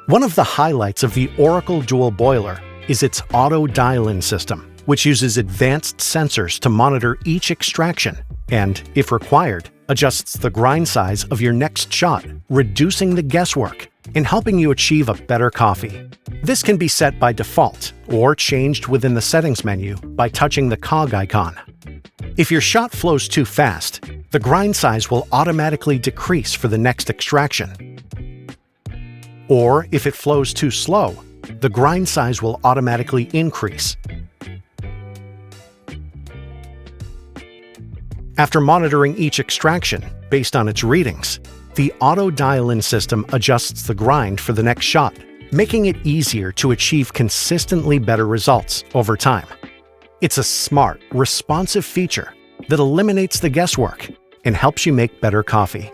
One of the highlights of the Oracle Dual Boiler is its auto dial-in system, which uses advanced sensors to monitor each extraction and, if required, adjusts the grind size of your next shot, reducing the guesswork and helping you achieve a better coffee. This can be set by default or changed within the settings menu by touching the cog icon. If your shot flows too fast, the grind size will automatically decrease for the next extraction. Or if it flows too slow, the grind size will automatically increase. After monitoring each extraction based on its readings, the auto dial-in system adjusts the grind for the next shot, making it easier to achieve consistently better results over time. It's a smart, responsive feature that eliminates the guesswork and helps you make better coffee.